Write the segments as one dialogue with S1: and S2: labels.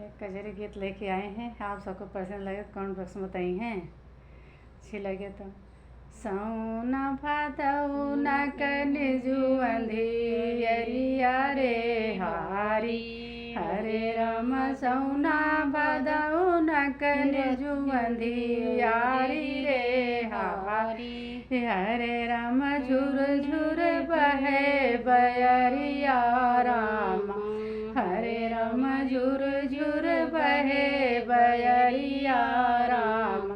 S1: एक कजरी गीत लेके आए हैं। आप सबको पसंद लगे तो कौन बॉक्स में बताई हैं। अच्छी लगे तो सौना भादौना कनि जुअंधियरिया रे हारी हरे राम सौना भादौना कनि जुअंधियारी रे हारी हरे राम झुर झुर बहे बयरिया राम हरे राम झुर झुर बहे बयरिया राम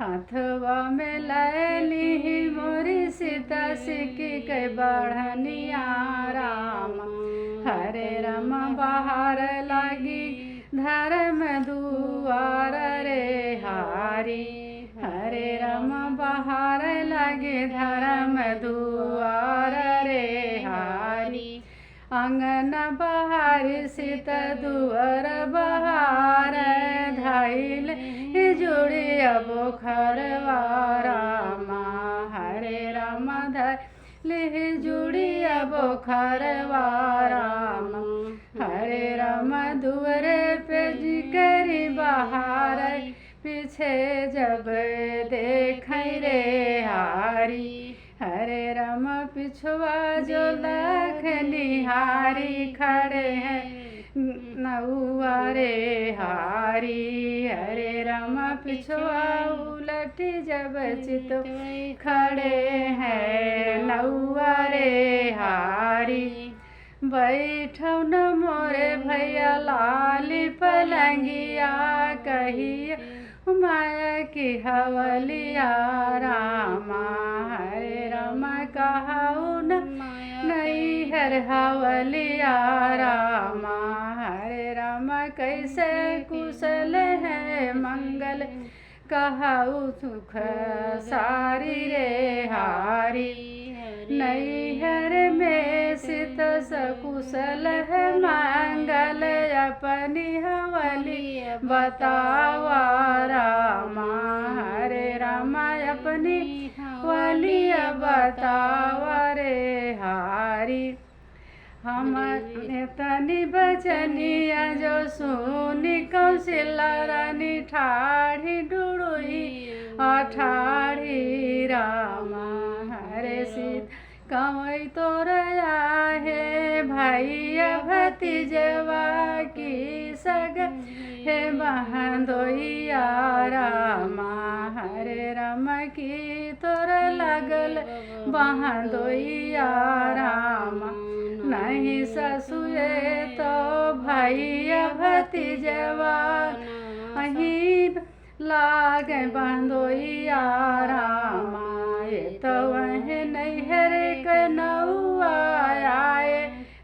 S1: हाथवा में लैली मोरी सीता सिक्की के बढ़निया राम हरे राम बाहर लागी धर्म दुआर रे हारी हरे राम बाहर लागे धर्म दुआर रे हारी आंगन बहार सीता दुआर बहार धाइल जुड़ी अब खरवारामा हरे राम धैल जुड़ी अब खरवाराम हरे राम दुआरे पे जिकरी बहार पीछे जब देख रे हारी हरे राम पिछुआ जो लख निहारी खड़े हैं नौआ रे हारी हरे राम पिछुआ उलट जब चित खड़े हैं नौआ रे हारी बैठो न मोरे भैया लाली पलंगिया कहिया माया की हवलिया रामा हरे राम कहाऊ नहीं हर हवलिया रामा हरे राम कैसे कुशल है मंगल कहाऊ सुख सारी रे हारी नैहर में सित सकुशल है मंगल अपनी हवली बतावा रामा हरे राम अपनी हवली बतावा रे हारी हम तनि बचनिया जो सुनी कौशल्या रानी ठाढ़ी डुड़ुई अठाढ़ी रामा हरे सीत कवई तोरया है भैया भतीजवा की सग हे बहनोइया रामा हरे राम की तोर लगल बहनोइया रामा नहीं ससुए तो भैया भतीजवा अही लागे बहनोइया रामा ये तो वह नैहर के नौआ आए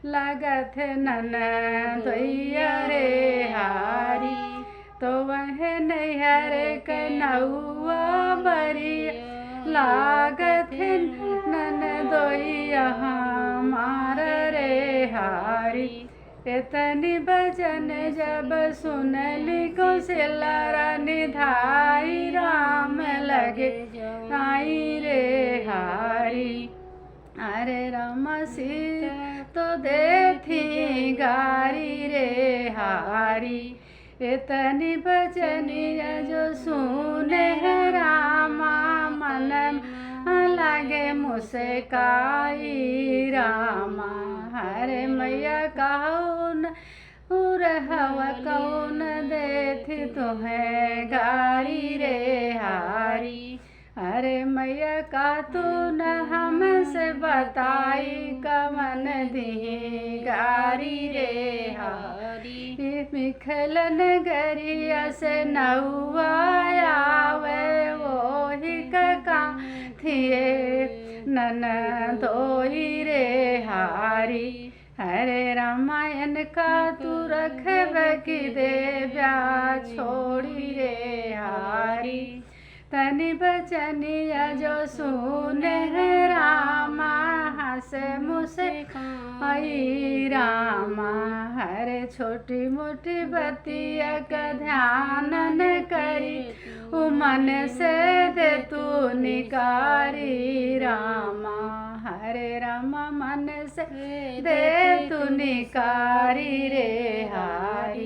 S1: लगत ननदोइया रे हारी तो वह नैहर के नौआ बरी लागत ननदोइया हमार रे हारी इतनी भजन जब सुनली कौशल्या रानी धाई राम लगे आई रे हारी अरे राम सीता तो देथी गारी रे हारी इतनी भजनिया जो सुने रामा मन लगे मुस्काई रामा हरे मैया कौन हवा कौन देथी तुम्हें गारी रे हारी अरे मैया का तू न हमसे बताई कवन दी गारी रे हारी मिखल नगरिया से नौआ आवे वो ही का थिए ननदोई रे हारी हरे रामायण का तू रखब की देव्या छोड़ी रे हारी तनि बचनिया जो सुने रामा हंसे मुसे आई रामा हरे छोटी मोटी बतिया का ध्यान न करी मन से दे तू निकारी रामा हरे रामा मन से दे तू निकारी रे हारी।